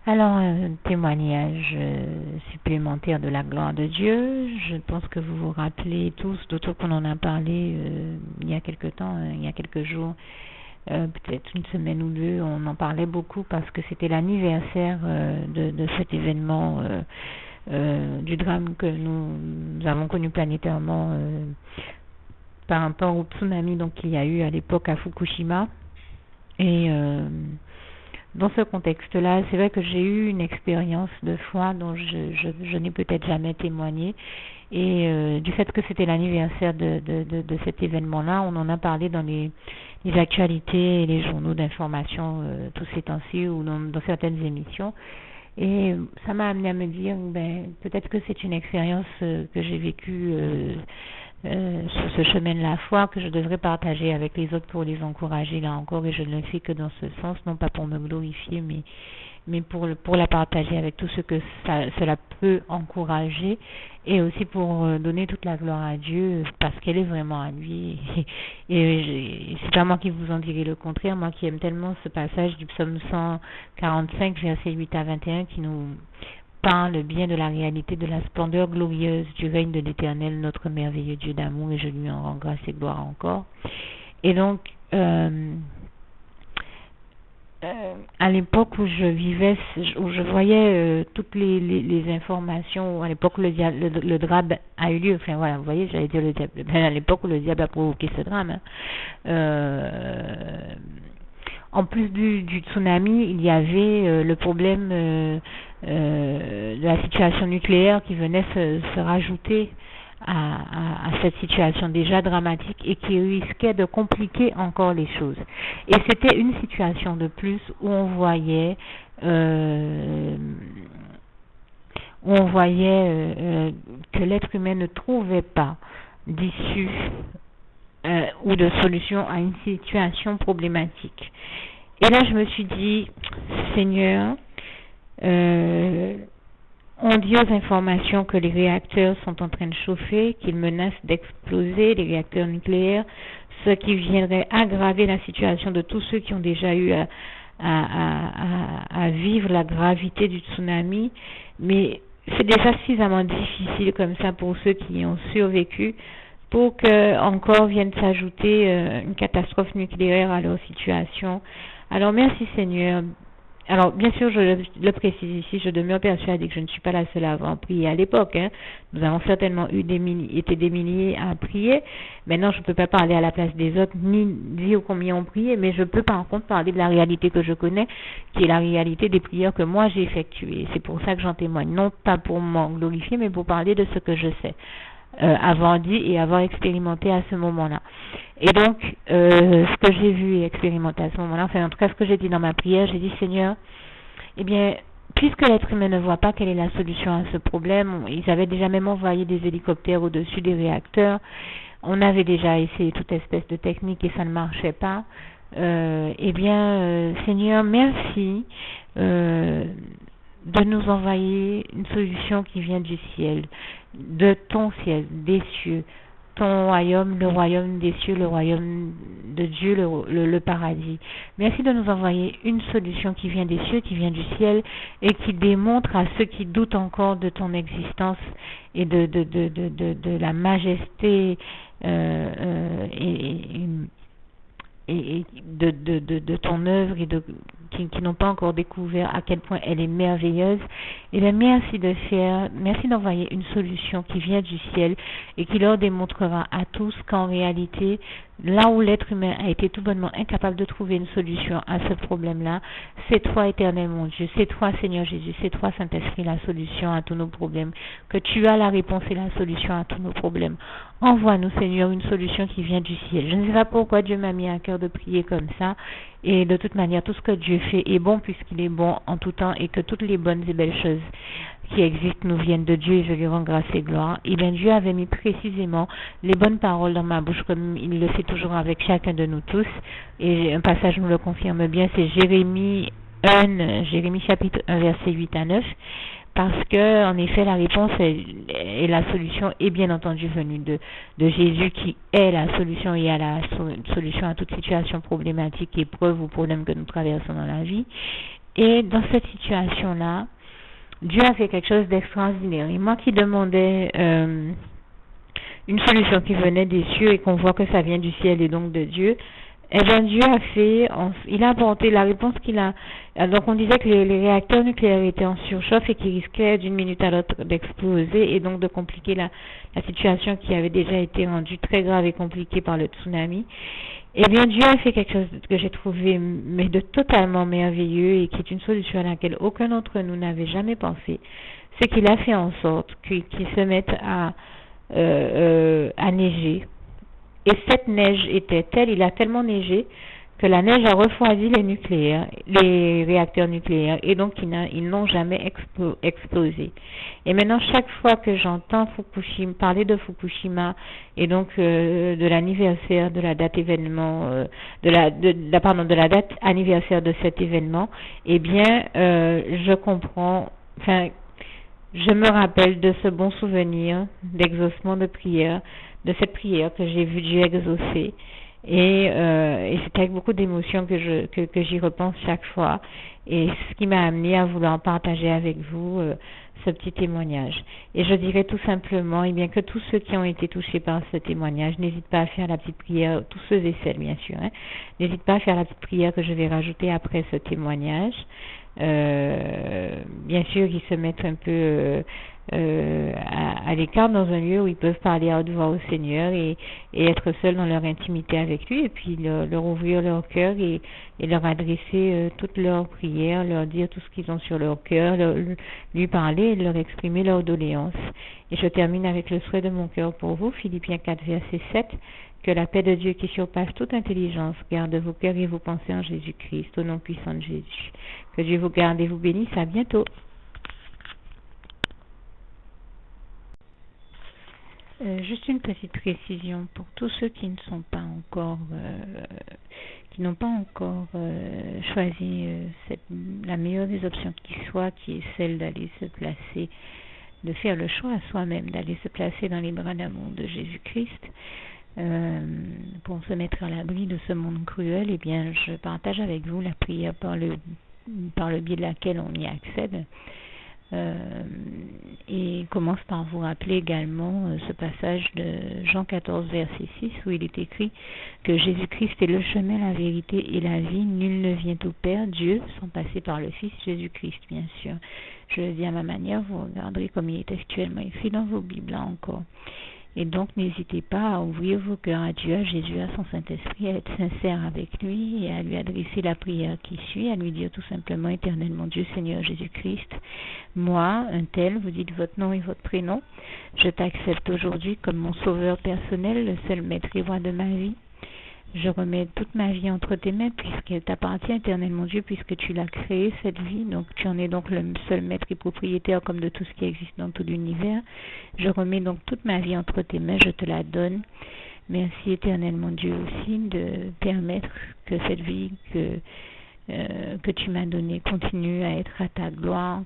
Alors, un témoignage supplémentaire de la gloire de Dieu. Je pense que vous vous rappelez tous, d'autant qu'on en a parlé il y a quelque temps, il y a quelques jours, peut-être une semaine ou deux, on en parlait beaucoup parce que c'était l'anniversaire de cet événement, du drame que nous avons connu planétairement par rapport au tsunami donc, qu'il y a eu à l'époque à Fukushima. Et dans ce contexte-là, c'est vrai que j'ai eu une expérience de foi dont je n'ai peut-être jamais témoigné. Et du fait que c'était l'anniversaire de cet événement-là, on en a parlé dans les actualités et les journaux d'information tous ces temps-ci ou dans certaines émissions. Et ça m'a amené à me dire, peut-être que c'est une expérience que j'ai vécue sur ce chemin de la foi que je devrais partager avec les autres pour les encourager là encore, et je ne le fais que dans ce sens, non pas pour me glorifier, mais pour la partager avec tout ce que cela peut encourager, et aussi pour donner toute la gloire à Dieu parce qu'elle est vraiment à lui. Et c'est pas moi qui vous en dirai le contraire, moi qui aime tellement ce passage du psaume 145 verset 8 à 21 qui nous parle bien de la réalité de la splendeur glorieuse du règne de l'Éternel, notre merveilleux Dieu d'amour, et je lui en rends grâce et gloire encore. Et donc, à l'époque où je vivais, où je voyais toutes les informations, à l'époque où le drame a eu lieu, enfin voilà, vous voyez, j'allais dire le diable, à l'époque où le diable a provoqué ce drame, en plus du tsunami, il y avait le problème de la situation nucléaire qui venait se rajouter à cette situation déjà dramatique et qui risquait de compliquer encore les choses. Et c'était une situation de plus où on voyait que l'être humain ne trouvait pas d'issue ou de solution à une situation problématique. Et là, je me suis dit, Seigneur, on dit aux informations que les réacteurs sont en train de chauffer, qu'ils menacent d'exploser, les réacteurs nucléaires, ce qui viendrait aggraver la situation de tous ceux qui ont déjà eu à vivre la gravité du tsunami. Mais c'est déjà suffisamment difficile comme ça pour ceux qui ont survécu, pour que encore vienne s'ajouter une catastrophe nucléaire à leur situation. Alors merci Seigneur. Alors bien sûr, je le précise ici, je demeure persuadée que je ne suis pas la seule à avoir prié à l'époque. Nous avons certainement été des milliers à prier. Maintenant, je ne peux pas parler à la place des autres, ni dire combien on prié, mais je peux par contre parler de la réalité que je connais, qui est la réalité des prières que moi j'ai effectuées. C'est pour ça que j'en témoigne, non pas pour m'en glorifier, mais pour parler de ce que je sais. Avoir dit et avoir expérimenté à ce moment-là. Et donc, ce que j'ai vu et expérimenté à ce moment-là, enfin en tout cas ce que j'ai dit dans ma prière, j'ai dit Seigneur, eh bien, puisque l'être humain ne voit pas quelle est la solution à ce problème, ils avaient déjà même envoyé des hélicoptères au-dessus des réacteurs, on avait déjà essayé toute espèce de technique et ça ne marchait pas, eh bien, Seigneur, merci de nous envoyer une solution qui vient du ciel, de ton ciel, des cieux, ton royaume, le royaume des cieux, le royaume de Dieu, le paradis. Merci de nous envoyer une solution qui vient des cieux, qui vient du ciel, et qui démontre à ceux qui doutent encore de ton existence et de la majesté et de ton œuvre et qui n'ont pas encore découvert à quel point elle est merveilleuse. Et bien merci d'envoyer une solution qui vient du ciel et qui leur démontrera à tous qu'en réalité, là où l'être humain a été tout bonnement incapable de trouver une solution à ce problème-là, c'est toi, éternel mon Dieu, c'est toi, Seigneur Jésus, c'est toi, Saint-Esprit, la solution à tous nos problèmes, que tu as la réponse et la solution à tous nos problèmes. Envoie-nous, Seigneur, une solution qui vient du ciel. Je ne sais pas pourquoi Dieu m'a mis à cœur de prier comme ça, et de toute manière, tout ce que Dieu fait est bon puisqu'il est bon en tout temps et que toutes les bonnes et belles choses qui existent nous viennent de Dieu et je lui rends grâce et gloire. Et bien Dieu avait mis précisément les bonnes paroles dans ma bouche comme il le fait toujours avec chacun de nous tous. Et un passage nous le confirme bien, c'est Jérémie chapitre 1 verset 8 à 9. Parce que, en effet, la réponse et la solution est bien entendu venue de Jésus qui est la solution et a la solution à toute situation problématique, épreuve ou problème que nous traversons dans la vie. Et dans cette situation-là, Dieu a fait quelque chose d'extraordinaire. Et moi qui demandais une solution qui venait des cieux et qu'on voit que ça vient du ciel et donc de Dieu, eh bien Dieu a fait, il a apporté la réponse qu'il a. Donc on disait que les réacteurs nucléaires étaient en surchauffe et qu'ils risquaient d'une minute à l'autre d'exploser et donc de compliquer la situation qui avait déjà été rendue très grave et compliquée par le tsunami. Eh bien Dieu a fait quelque chose que j'ai trouvé mais de totalement merveilleux et qui est une solution à laquelle aucun d'entre nous n'avait jamais pensé. C'est qu'il a fait en sorte qu'il se mette à neiger. Et cette neige était telle, il a tellement neigé que la neige a refroidi les réacteurs nucléaires, et donc ils n'ont jamais explosé. Et maintenant, chaque fois que j'entends parler de Fukushima et donc de l'anniversaire de la date événement, de la date anniversaire de cet événement, eh bien, je comprends, je me rappelle de ce bon souvenir d'exaucement de prière, de cette prière que j'ai vu Dieu exaucer. Et c'est avec beaucoup d'émotion que j'y repense chaque fois. Et ce qui m'a amené à vouloir partager avec vous ce petit témoignage. Et je dirais tout simplement, eh bien, que tous ceux qui ont été touchés par ce témoignage, n'hésitent pas à faire la petite prière, tous ceux et celles bien sûr, n'hésitent pas à faire la petite prière que je vais rajouter après ce témoignage. Bien sûr, ils se mettent un peu à l'écart dans un lieu où ils peuvent parler à haute voix au Seigneur et être seuls dans leur intimité avec lui, et puis leur ouvrir leur cœur et leur adresser toutes leurs prières, leur dire tout ce qu'ils ont sur leur cœur, lui parler et leur exprimer leurs doléances. Et je termine avec le souhait de mon cœur pour vous, Philippiens 4, verset 7. Que la paix de Dieu qui surpasse toute intelligence garde vos cœurs et vos pensées en Jésus-Christ, au nom puissant de Jésus. Que Dieu vous garde et vous bénisse. À bientôt. Juste une petite précision pour tous ceux qui ne sont pas encore, qui n'ont pas encore choisi la meilleure des options qui soit, qui est celle d'aller se placer, de faire le choix à soi-même, d'aller se placer dans les bras d'amour de Jésus-Christ. Pour se mettre à l'abri de ce monde cruel, eh bien, je partage avec vous la prière par le biais de laquelle on y accède. Et commence par vous rappeler également ce passage de Jean 14, verset 6, où il est écrit que Jésus-Christ est le chemin, la vérité et la vie. Nul ne vient au Père, Dieu, sans passer par le Fils Jésus-Christ, bien sûr. Je le dis à ma manière, vous regarderez comme il est actuellement écrit dans vos Bibles là encore. Et donc, n'hésitez pas à ouvrir vos cœurs à Dieu, à Jésus, à son Saint-Esprit, à être sincère avec lui et à lui adresser la prière qui suit, à lui dire tout simplement, Éternel mon Dieu, Seigneur Jésus-Christ, moi, un tel, vous dites votre nom et votre prénom, je t'accepte aujourd'hui comme mon sauveur personnel, le seul maître et roi de ma vie. Je remets toute ma vie entre tes mains puisqu'elle t'appartient, Éternel mon Dieu, puisque tu l'as créée, cette vie. Donc tu en es donc le seul maître et propriétaire comme de tout ce qui existe dans tout l'univers. Je remets donc toute ma vie entre tes mains, je te la donne. Merci, Éternel mon Dieu, aussi de permettre que cette vie que tu m'as donnée continue à être à ta gloire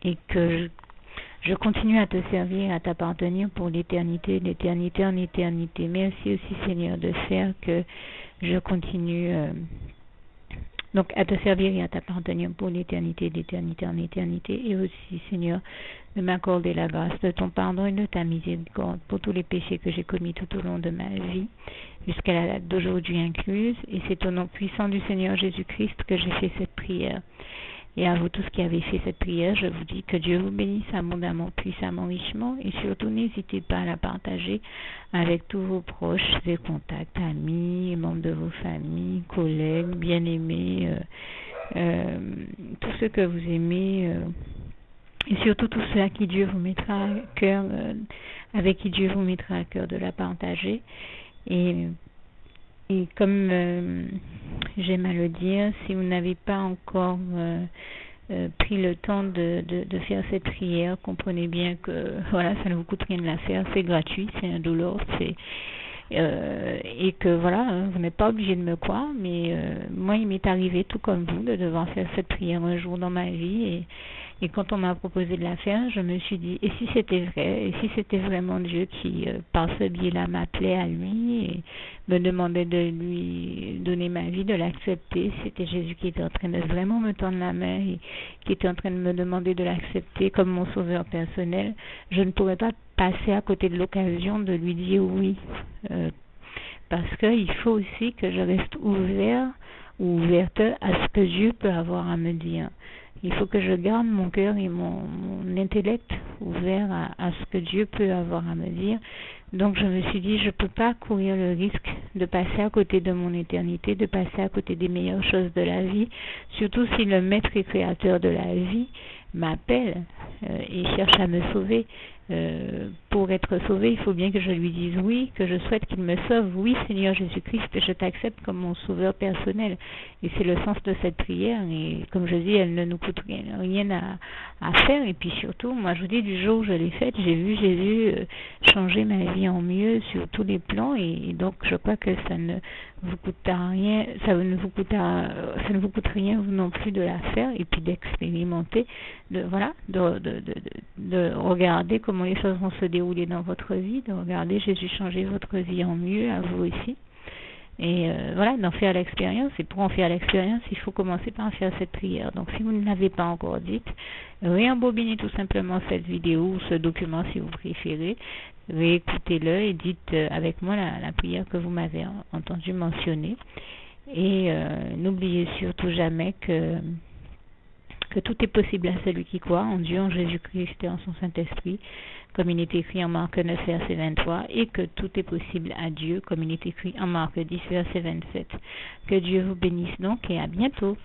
et que je continue à te servir, à t'appartenir pour l'éternité, d'éternité en éternité. Merci aussi, Seigneur, de faire que je continue donc à te servir et à t'appartenir pour l'éternité, d'éternité en éternité. Et aussi, Seigneur, de m'accorder la grâce de ton pardon et de ta miséricorde pour tous les péchés que j'ai commis tout au long de ma vie, jusqu'à la date d'aujourd'hui incluse. Et c'est au nom puissant du Seigneur Jésus-Christ que j'ai fait cette prière. Et à vous tous qui avez fait cette prière, je vous dis que Dieu vous bénisse abondamment, puissamment, richement, et surtout n'hésitez pas à la partager avec tous vos proches et contacts, amis, membres de vos familles, collègues, bien-aimés, tous ceux que vous aimez, et surtout tous ceux à qui Dieu vous mettra à cœur, avec qui Dieu vous mettra à cœur de la partager. Et comme j'aime à le dire, si vous n'avez pas encore pris le temps de faire cette prière, comprenez bien que voilà, ça ne vous coûte rien de la faire, c'est gratuit, c'est indolore, et que voilà, vous n'êtes pas obligé de me croire, mais moi il m'est arrivé tout comme vous de devoir faire cette prière un jour dans ma vie, Et quand on m'a proposé de la faire, je me suis dit, et si c'était vrai, et si c'était vraiment Dieu qui, par ce biais-là, m'appelait à lui et me demandait de lui donner ma vie, de l'accepter, c'était Jésus qui était en train de vraiment me tendre la main et qui était en train de me demander de l'accepter comme mon sauveur personnel, je ne pourrais pas passer à côté de l'occasion de lui dire oui. Parce qu'il faut aussi que je reste ouvert ou ouverte à ce que Dieu peut avoir à me dire. Il faut que je garde mon cœur et mon intellect ouvert à ce que Dieu peut avoir à me dire. Donc je me suis dit, je ne peux pas courir le risque de passer à côté de mon éternité, de passer à côté des meilleures choses de la vie, surtout si le maître et créateur de la vie m'appelle et cherche à me sauver. Pour être sauvé, il faut bien que je lui dise oui, que je souhaite qu'il me sauve. Oui, Seigneur Jésus-Christ, je t'accepte comme mon sauveur personnel. Et c'est le sens de cette prière. Et comme je dis, elle ne nous coûte rien à faire. Et puis surtout, moi je vous dis, du jour où je l'ai faite, j'ai vu Jésus changer ma vie en mieux sur tous les plans. Et donc je crois que ça ne vous coûtera rien, ça ne vous coûte rien vous non plus de la faire et puis d'expérimenter, de regarder comment les choses vont se dérouler dans votre vie, de regarder Jésus changer votre vie en mieux, à vous aussi. Et d'en faire l'expérience. Et pour en faire l'expérience, il faut commencer par faire cette prière. Donc si vous ne l'avez pas encore dite, réembobinez tout simplement cette vidéo ou ce document si vous préférez, réécoutez-le et dites avec moi la prière que vous m'avez entendu mentionner. Et n'oubliez surtout jamais que tout est possible à celui qui croit en Dieu, en Jésus-Christ et en son Saint-Esprit, comme il est écrit en Marc 9, verset 23, et que tout est possible à Dieu, comme il est écrit en Marc 10, verset 27. Que Dieu vous bénisse donc et à bientôt.